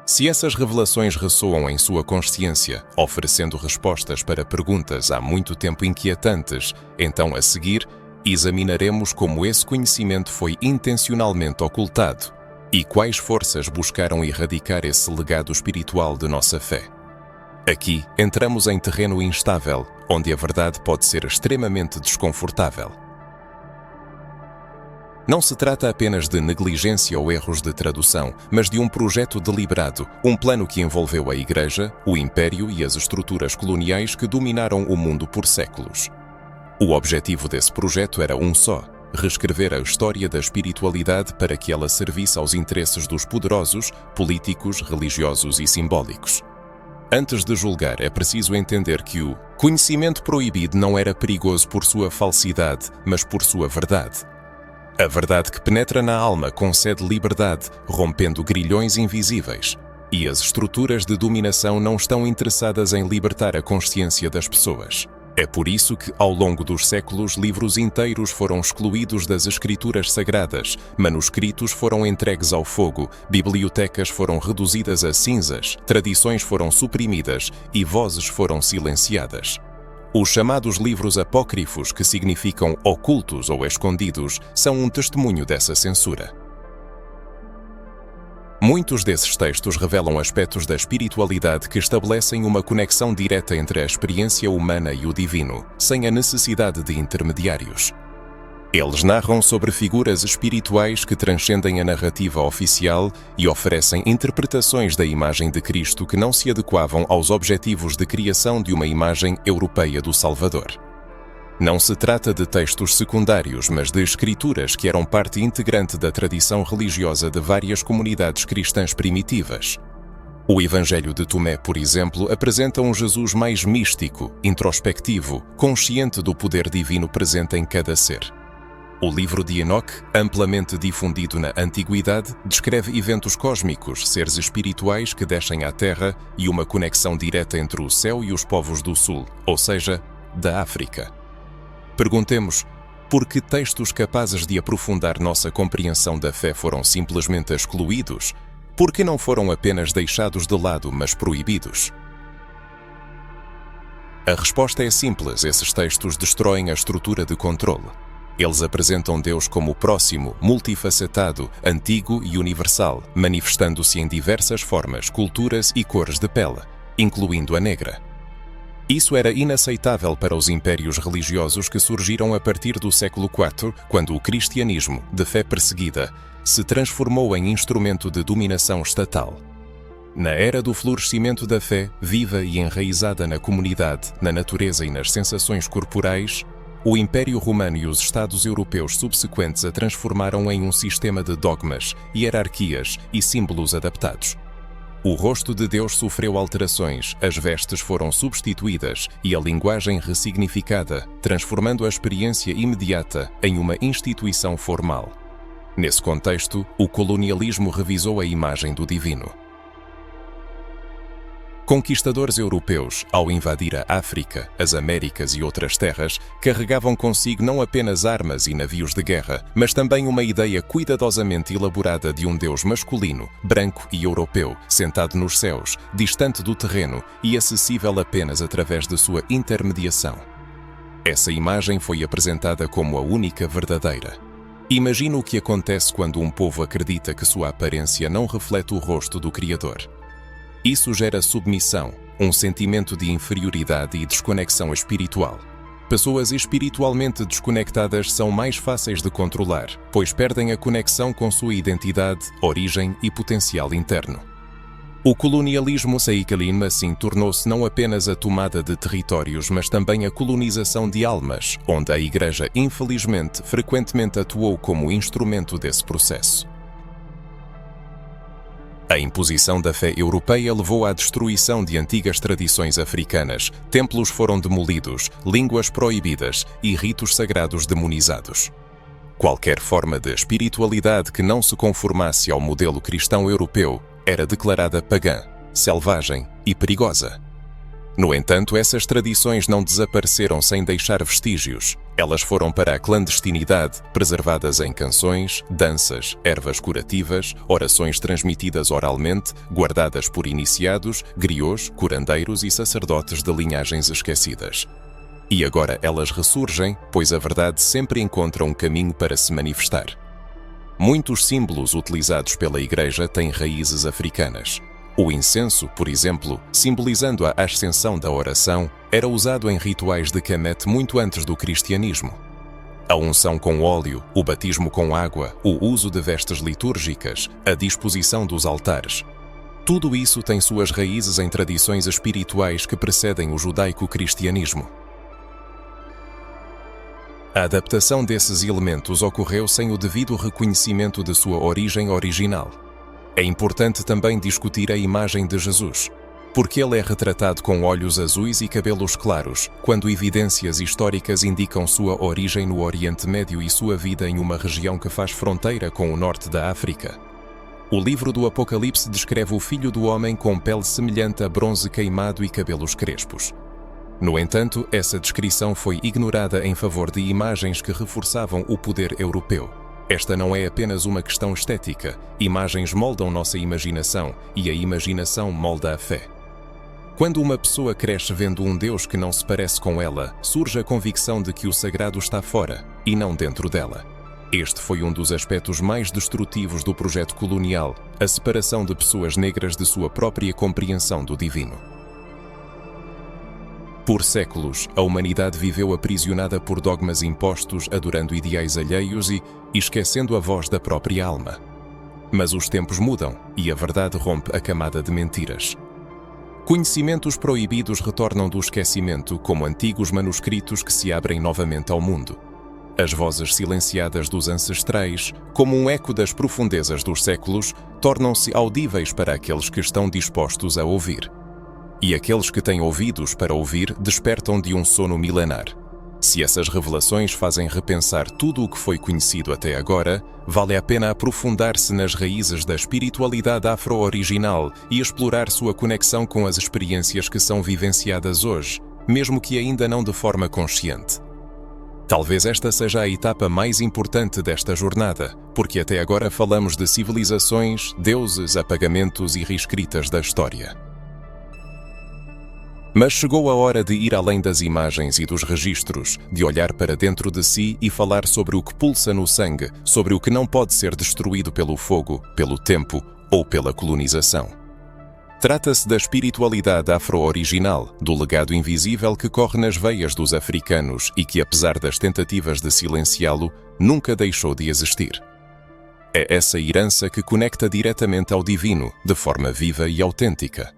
Se essas revelações ressoam em sua consciência, oferecendo respostas para perguntas há muito tempo inquietantes, então a seguir, examinaremos como esse conhecimento foi intencionalmente ocultado e quais forças buscaram erradicar esse legado espiritual de nossa fé. Aqui, entramos em terreno instável, onde a verdade pode ser extremamente desconfortável. Não se trata apenas de negligência ou erros de tradução, mas de um projeto deliberado, um plano que envolveu a Igreja, o Império e as estruturas coloniais que dominaram o mundo por séculos. O objetivo desse projeto era um só: reescrever a história da espiritualidade para que ela servisse aos interesses dos poderosos, políticos, religiosos e simbólicos. Antes de julgar, é preciso entender que o conhecimento proibido não era perigoso por sua falsidade, mas por sua verdade. A verdade que penetra na alma concede liberdade, rompendo grilhões invisíveis. E as estruturas de dominação não estão interessadas em libertar a consciência das pessoas. É por isso que, ao longo dos séculos, livros inteiros foram excluídos das escrituras sagradas, manuscritos foram entregues ao fogo, bibliotecas foram reduzidas a cinzas, tradições foram suprimidas e vozes foram silenciadas. Os chamados livros apócrifos, que significam ocultos ou escondidos, são um testemunho dessa censura. Muitos desses textos revelam aspectos da espiritualidade que estabelecem uma conexão direta entre a experiência humana e o divino, sem a necessidade de intermediários. Eles narram sobre figuras espirituais que transcendem a narrativa oficial e oferecem interpretações da imagem de Cristo que não se adequavam aos objetivos de criação de uma imagem europeia do Salvador. Não se trata de textos secundários, mas de escrituras que eram parte integrante da tradição religiosa de várias comunidades cristãs primitivas. O Evangelho de Tomé, por exemplo, apresenta um Jesus mais místico, introspectivo, consciente do poder divino presente em cada ser. O livro de Enoque, amplamente difundido na Antiguidade, descreve eventos cósmicos, seres espirituais que descem à Terra e uma conexão direta entre o céu e os povos do Sul, ou seja, da África. Perguntemos, por que textos capazes de aprofundar nossa compreensão da fé foram simplesmente excluídos? Por que não foram apenas deixados de lado, mas proibidos? A resposta é simples: esses textos destroem a estrutura de controle. Eles apresentam Deus como próximo, multifacetado, antigo e universal, manifestando-se em diversas formas, culturas e cores de pele, incluindo a negra. Isso era inaceitável para os impérios religiosos que surgiram a partir do século IV, quando o cristianismo, de fé perseguida, se transformou em instrumento de dominação estatal. Na era do florescimento da fé, viva e enraizada na comunidade, na natureza e nas sensações corporais, o Império Romano e os Estados europeus subsequentes a transformaram em um sistema de dogmas, hierarquias e símbolos adaptados. O rosto de Deus sofreu alterações, as vestes foram substituídas e a linguagem ressignificada, transformando a experiência imediata em uma instituição formal. Nesse contexto, o colonialismo revisou a imagem do divino. Conquistadores europeus, ao invadir a África, as Américas e outras terras, carregavam consigo não apenas armas e navios de guerra, mas também uma ideia cuidadosamente elaborada de um Deus masculino, branco e europeu, sentado nos céus, distante do terreno e acessível apenas através de sua intermediação. Essa imagem foi apresentada como a única verdadeira. Imagina o que acontece quando um povo acredita que sua aparência não reflete o rosto do Criador. Isso gera submissão, um sentimento de inferioridade e desconexão espiritual. Pessoas espiritualmente desconectadas são mais fáceis de controlar, pois perdem a conexão com sua identidade, origem e potencial interno. O colonialismo saícalim assim tornou-se não apenas a tomada de territórios, mas também a colonização de almas, onde a Igreja, infelizmente, frequentemente atuou como instrumento desse processo. A imposição da fé europeia levou à destruição de antigas tradições africanas, templos foram demolidos, línguas proibidas e ritos sagrados demonizados. Qualquer forma de espiritualidade que não se conformasse ao modelo cristão europeu era declarada pagã, selvagem e perigosa. No entanto, essas tradições não desapareceram sem deixar vestígios. Elas foram para a clandestinidade, preservadas em canções, danças, ervas curativas, orações transmitidas oralmente, guardadas por iniciados, griots, curandeiros e sacerdotes de linhagens esquecidas. E agora elas ressurgem, pois a verdade sempre encontra um caminho para se manifestar. Muitos símbolos utilizados pela Igreja têm raízes africanas. O incenso, por exemplo, simbolizando a ascensão da oração, era usado em rituais de Kemet muito antes do cristianismo. A unção com óleo, o batismo com água, o uso de vestes litúrgicas, a disposição dos altares. Tudo isso tem suas raízes em tradições espirituais que precedem o judaico-cristianismo. A adaptação desses elementos ocorreu sem o devido reconhecimento de sua origem original. É importante também discutir a imagem de Jesus, porque ele é retratado com olhos azuis e cabelos claros, quando evidências históricas indicam sua origem no Oriente Médio e sua vida em uma região que faz fronteira com o norte da África. O livro do Apocalipse descreve o Filho do Homem com pele semelhante a bronze queimado e cabelos crespos. No entanto, essa descrição foi ignorada em favor de imagens que reforçavam o poder europeu. Esta não é apenas uma questão estética. Imagens moldam nossa imaginação e a imaginação molda a fé. Quando uma pessoa cresce vendo um Deus que não se parece com ela, surge a convicção de que o sagrado está fora e não dentro dela. Este foi um dos aspectos mais destrutivos do projeto colonial, a separação de pessoas negras de sua própria compreensão do divino. Por séculos, a humanidade viveu aprisionada por dogmas impostos, adorando ideais alheios e esquecendo a voz da própria alma. Mas os tempos mudam e a verdade rompe a camada de mentiras. Conhecimentos proibidos retornam do esquecimento como antigos manuscritos que se abrem novamente ao mundo. As vozes silenciadas dos ancestrais, como um eco das profundezas dos séculos, tornam-se audíveis para aqueles que estão dispostos a ouvir. E aqueles que têm ouvidos para ouvir despertam de um sono milenar. Se essas revelações fazem repensar tudo o que foi conhecido até agora, vale a pena aprofundar-se nas raízes da espiritualidade afro-original e explorar sua conexão com as experiências que são vivenciadas hoje, mesmo que ainda não de forma consciente. Talvez esta seja a etapa mais importante desta jornada, porque até agora falamos de civilizações, deuses, apagamentos e reescritas da história. Mas chegou a hora de ir além das imagens e dos registros, de olhar para dentro de si e falar sobre o que pulsa no sangue, sobre o que não pode ser destruído pelo fogo, pelo tempo ou pela colonização. Trata-se da espiritualidade afro-original, do legado invisível que corre nas veias dos africanos e que, apesar das tentativas de silenciá-lo, nunca deixou de existir. É essa herança que conecta diretamente ao divino, de forma viva e autêntica.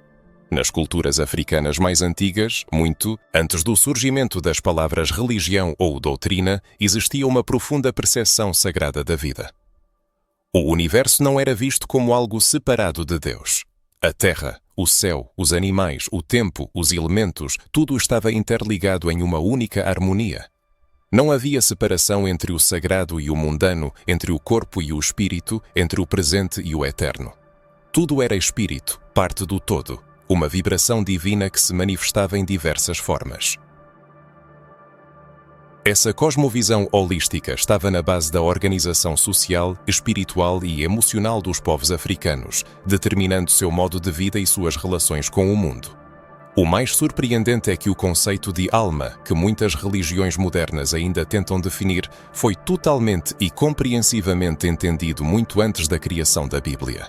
Nas culturas africanas mais antigas, muito antes do surgimento das palavras religião ou doutrina, existia uma profunda percepção sagrada da vida. O universo não era visto como algo separado de Deus. A terra, o céu, os animais, o tempo, os elementos, tudo estava interligado em uma única harmonia. Não havia separação entre o sagrado e o mundano, entre o corpo e o espírito, entre o presente e o eterno. Tudo era espírito, parte do todo. Uma vibração divina que se manifestava em diversas formas. Essa cosmovisão holística estava na base da organização social, espiritual e emocional dos povos africanos, determinando seu modo de vida e suas relações com o mundo. O mais surpreendente é que o conceito de alma, que muitas religiões modernas ainda tentam definir, foi totalmente e compreensivamente entendido muito antes da criação da Bíblia.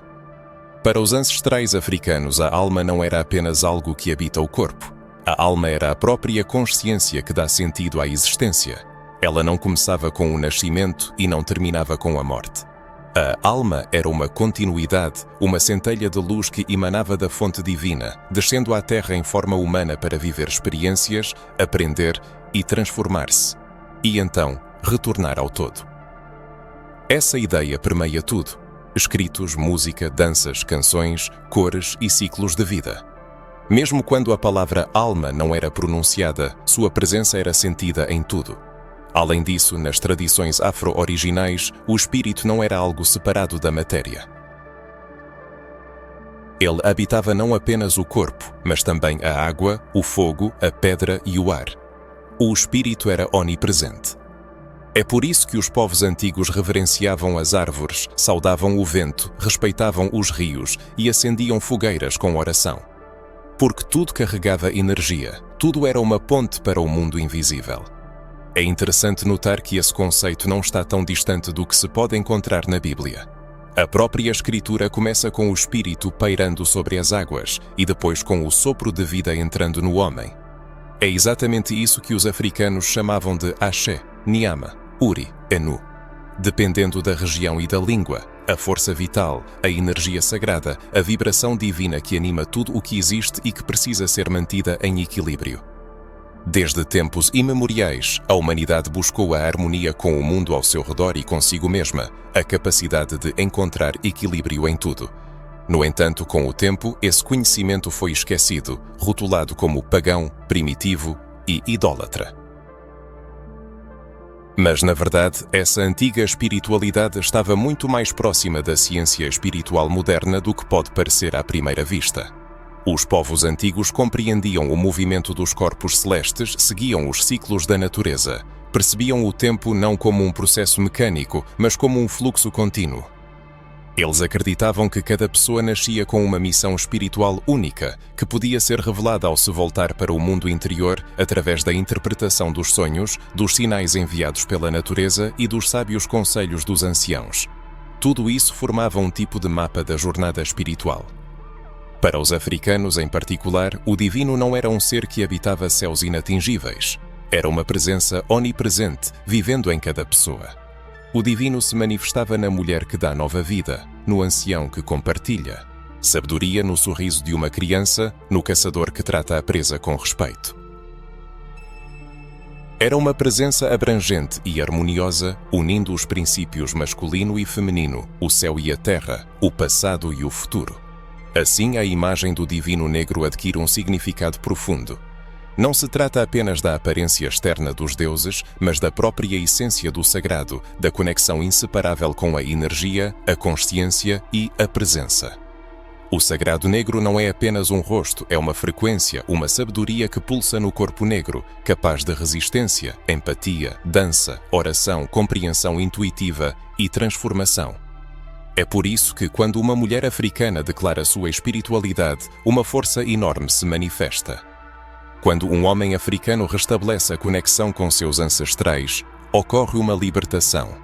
Para os ancestrais africanos, a alma não era apenas algo que habita o corpo. A alma era a própria consciência que dá sentido à existência. Ela não começava com o nascimento e não terminava com a morte. A alma era uma continuidade, uma centelha de luz que emanava da fonte divina, descendo à Terra em forma humana para viver experiências, aprender e transformar-se, e então retornar ao todo. Essa ideia permeia tudo: escritos, música, danças, canções, cores e ciclos de vida. Mesmo quando a palavra alma não era pronunciada, sua presença era sentida em tudo. Além disso, nas tradições afro-originais, o espírito não era algo separado da matéria. Ele habitava não apenas o corpo, mas também a água, o fogo, a pedra e o ar. O espírito era onipresente. É por isso que os povos antigos reverenciavam as árvores, saudavam o vento, respeitavam os rios e acendiam fogueiras com oração. Porque tudo carregava energia, tudo era uma ponte para o mundo invisível. É interessante notar que esse conceito não está tão distante do que se pode encontrar na Bíblia. A própria Escritura começa com o Espírito pairando sobre as águas e depois com o sopro de vida entrando no homem. É exatamente isso que os africanos chamavam de Axé, Niama, Uri, Enu. Dependendo da região e da língua, a força vital, a energia sagrada, a vibração divina que anima tudo o que existe e que precisa ser mantida em equilíbrio. Desde tempos imemoriais, a humanidade buscou a harmonia com o mundo ao seu redor e consigo mesma, a capacidade de encontrar equilíbrio em tudo. No entanto, com o tempo, esse conhecimento foi esquecido, rotulado como pagão, primitivo e idólatra. Mas, na verdade, essa antiga espiritualidade estava muito mais próxima da ciência espiritual moderna do que pode parecer à primeira vista. Os povos antigos compreendiam o movimento dos corpos celestes, seguiam os ciclos da natureza, percebiam o tempo não como um processo mecânico, mas como um fluxo contínuo. Eles acreditavam que cada pessoa nascia com uma missão espiritual única, que podia ser revelada ao se voltar para o mundo interior através da interpretação dos sonhos, dos sinais enviados pela natureza e dos sábios conselhos dos anciãos. Tudo isso formava um tipo de mapa da jornada espiritual. Para os africanos, em particular, o divino não era um ser que habitava céus inatingíveis. Era uma presença onipresente, vivendo em cada pessoa. O divino se manifestava na mulher que dá nova vida, no ancião que compartilha, sabedoria no sorriso de uma criança, no caçador que trata a presa com respeito. Era uma presença abrangente e harmoniosa, unindo os princípios masculino e feminino, o céu e a terra, o passado e o futuro. Assim, a imagem do divino negro adquire um significado profundo. Não se trata apenas da aparência externa dos deuses, mas da própria essência do sagrado, da conexão inseparável com a energia, a consciência e a presença. O sagrado negro não é apenas um rosto, é uma frequência, uma sabedoria que pulsa no corpo negro, capaz de resistência, empatia, dança, oração, compreensão intuitiva e transformação. É por isso que, quando uma mulher africana declara sua espiritualidade, uma força enorme se manifesta. Quando um homem africano restabelece a conexão com seus ancestrais, ocorre uma libertação.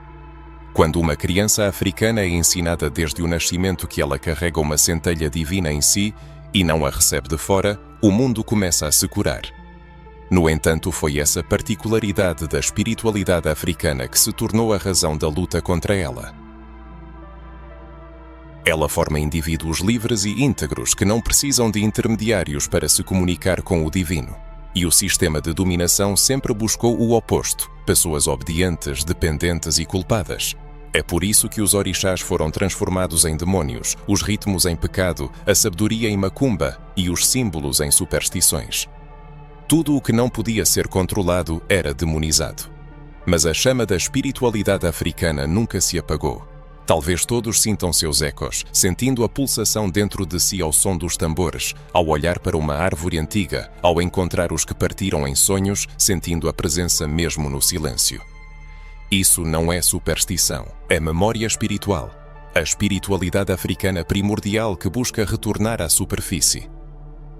Quando uma criança africana é ensinada desde o nascimento que ela carrega uma centelha divina em si e não a recebe de fora, o mundo começa a se curar. No entanto, foi essa particularidade da espiritualidade africana que se tornou a razão da luta contra ela. Ela forma indivíduos livres e íntegros que não precisam de intermediários para se comunicar com o divino. E o sistema de dominação sempre buscou o oposto, pessoas obedientes, dependentes e culpadas. É por isso que os orixás foram transformados em demônios, os ritmos em pecado, a sabedoria em macumba e os símbolos em superstições. Tudo o que não podia ser controlado era demonizado. Mas a chama da espiritualidade africana nunca se apagou. Talvez todos sintam seus ecos, sentindo a pulsação dentro de si ao som dos tambores, ao olhar para uma árvore antiga, ao encontrar os que partiram em sonhos, sentindo a presença mesmo no silêncio. Isso não é superstição, é memória espiritual. A espiritualidade africana primordial que busca retornar à superfície.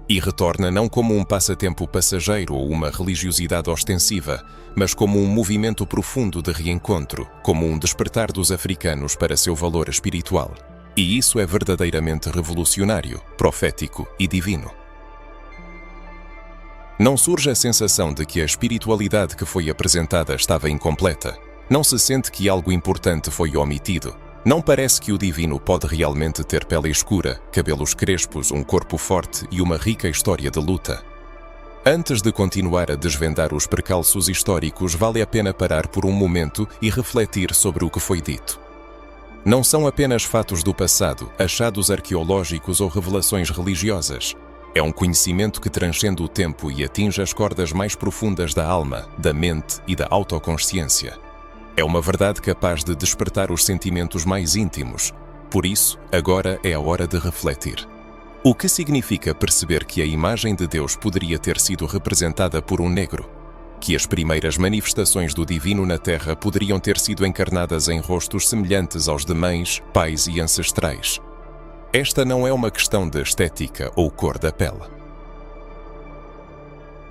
E retorna não como um passatempo passageiro ou uma religiosidade ostensiva, mas como um movimento profundo de reencontro, como um despertar dos africanos para seu valor espiritual. E isso é verdadeiramente revolucionário, profético e divino. Não surge a sensação de que a espiritualidade que foi apresentada estava incompleta. Não se sente que algo importante foi omitido. Não parece que o divino pode realmente ter pele escura, cabelos crespos, um corpo forte e uma rica história de luta. Antes de continuar a desvendar os percalços históricos, vale a pena parar por um momento e refletir sobre o que foi dito. Não são apenas fatos do passado, achados arqueológicos ou revelações religiosas. É um conhecimento que transcende o tempo e atinge as cordas mais profundas da alma, da mente e da autoconsciência. É uma verdade capaz de despertar os sentimentos mais íntimos. Por isso, agora é a hora de refletir. O que significa perceber que a imagem de Deus poderia ter sido representada por um negro? Que as primeiras manifestações do divino na Terra poderiam ter sido encarnadas em rostos semelhantes aos de mães, pais e ancestrais? Esta não é uma questão de estética ou cor da pele.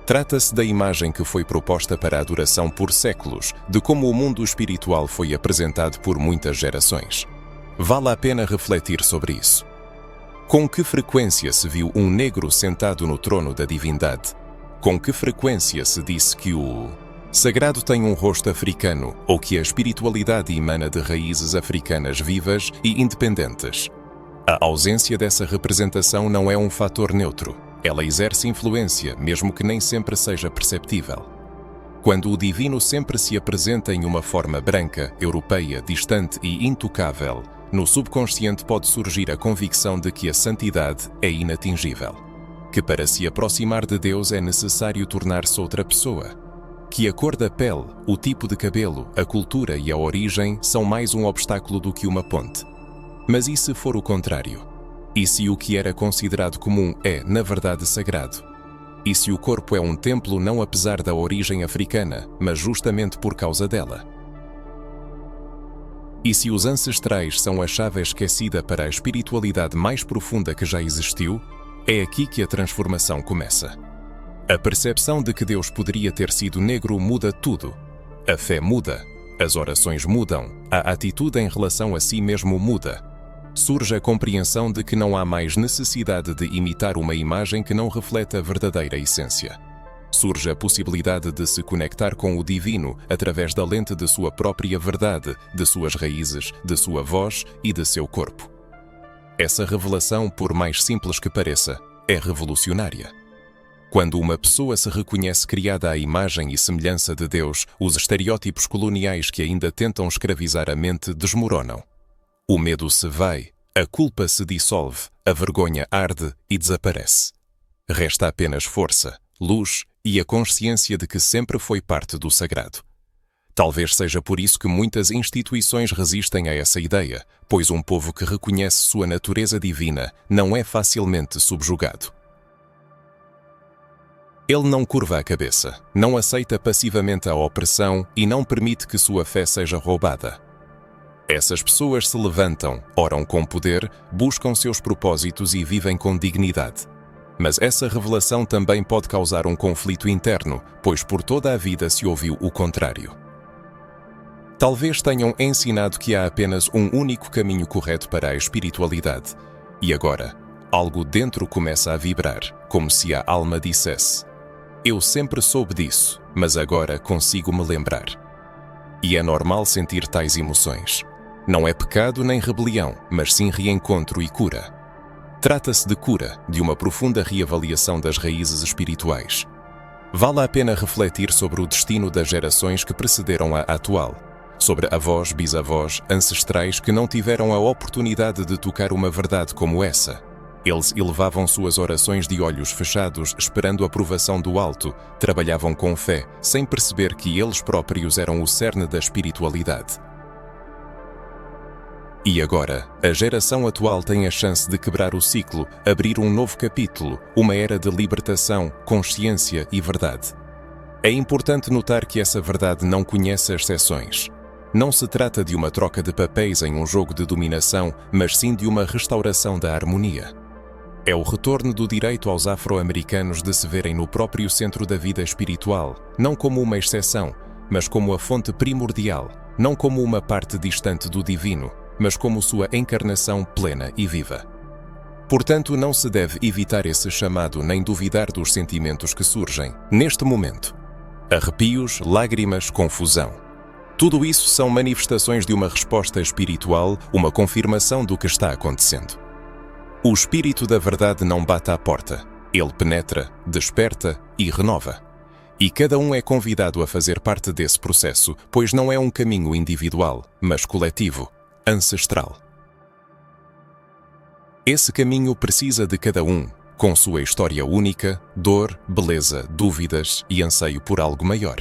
Trata-se da imagem que foi proposta para a adoração por séculos, de como o mundo espiritual foi apresentado por muitas gerações. Vale a pena refletir sobre isso. Com que frequência se viu um negro sentado no trono da divindade? Com que frequência se disse que o sagrado tem um rosto africano ou que a espiritualidade emana de raízes africanas vivas e independentes? A ausência dessa representação não é um fator neutro. Ela exerce influência, mesmo que nem sempre seja perceptível. Quando o divino sempre se apresenta em uma forma branca, europeia, distante e intocável, no subconsciente pode surgir a convicção de que a santidade é inatingível. Que para se aproximar de Deus é necessário tornar-se outra pessoa. Que a cor da pele, o tipo de cabelo, a cultura e a origem são mais um obstáculo do que uma ponte. Mas e se for o contrário? E se o que era considerado comum é, na verdade, sagrado? E se o corpo é um templo não apesar da origem africana, mas justamente por causa dela? E se os ancestrais são a chave esquecida para a espiritualidade mais profunda que já existiu, é aqui que a transformação começa. A percepção de que Deus poderia ter sido negro muda tudo. A fé muda, as orações mudam, a atitude em relação a si mesmo muda. Surge a compreensão de que não há mais necessidade de imitar uma imagem que não reflete a verdadeira essência. Surge a possibilidade de se conectar com o divino através da lente de sua própria verdade, de suas raízes, de sua voz e de seu corpo. Essa revelação, por mais simples que pareça, é revolucionária. Quando uma pessoa se reconhece criada à imagem e semelhança de Deus, os estereótipos coloniais que ainda tentam escravizar a mente desmoronam. O medo se vai, a culpa se dissolve, a vergonha arde e desaparece. Resta apenas força, luz e a consciência de que sempre foi parte do sagrado. Talvez seja por isso que muitas instituições resistem a essa ideia, pois um povo que reconhece sua natureza divina não é facilmente subjugado. Ele não curva a cabeça, não aceita passivamente a opressão e não permite que sua fé seja roubada. Essas pessoas se levantam, oram com poder, buscam seus propósitos e vivem com dignidade. Mas essa revelação também pode causar um conflito interno, pois por toda a vida se ouviu o contrário. Talvez tenham ensinado que há apenas um único caminho correto para a espiritualidade. E agora, algo dentro começa a vibrar, como se a alma dissesse: eu sempre soube disso, mas agora consigo me lembrar. E é normal sentir tais emoções. Não é pecado nem rebelião, mas sim reencontro e cura. Trata-se de cura, de uma profunda reavaliação das raízes espirituais. Vale a pena refletir sobre o destino das gerações que precederam a atual, sobre avós, bisavós, ancestrais que não tiveram a oportunidade de tocar uma verdade como essa. Eles elevavam suas orações de olhos fechados, esperando a aprovação do alto, trabalhavam com fé, sem perceber que eles próprios eram o cerne da espiritualidade. E agora, a geração atual tem a chance de quebrar o ciclo, abrir um novo capítulo, uma era de libertação, consciência e verdade. É importante notar que essa verdade não conhece exceções. Não se trata de uma troca de papéis em um jogo de dominação, mas sim de uma restauração da harmonia. É o retorno do direito aos afro-americanos de se verem no próprio centro da vida espiritual, não como uma exceção, mas como a fonte primordial, não como uma parte distante do divino, mas como sua encarnação plena e viva. Portanto, não se deve evitar esse chamado nem duvidar dos sentimentos que surgem, neste momento. Arrepios, lágrimas, confusão. Tudo isso são manifestações de uma resposta espiritual, uma confirmação do que está acontecendo. O Espírito da Verdade não bate à porta. Ele penetra, desperta e renova. E cada um é convidado a fazer parte desse processo, pois não é um caminho individual, mas coletivo, ancestral. Esse caminho precisa de cada um, com sua história única, dor, beleza, dúvidas e anseio por algo maior.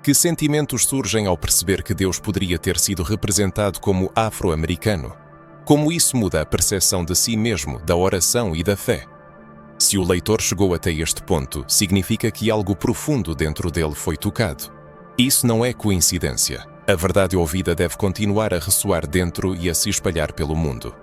Que sentimentos surgem ao perceber que Deus poderia ter sido representado como afro-americano? Como isso muda a percepção de si mesmo, da oração e da fé? Se o leitor chegou até este ponto, significa que algo profundo dentro dele foi tocado. Isso não é coincidência. A verdade ouvida deve continuar a ressoar dentro e a se espalhar pelo mundo.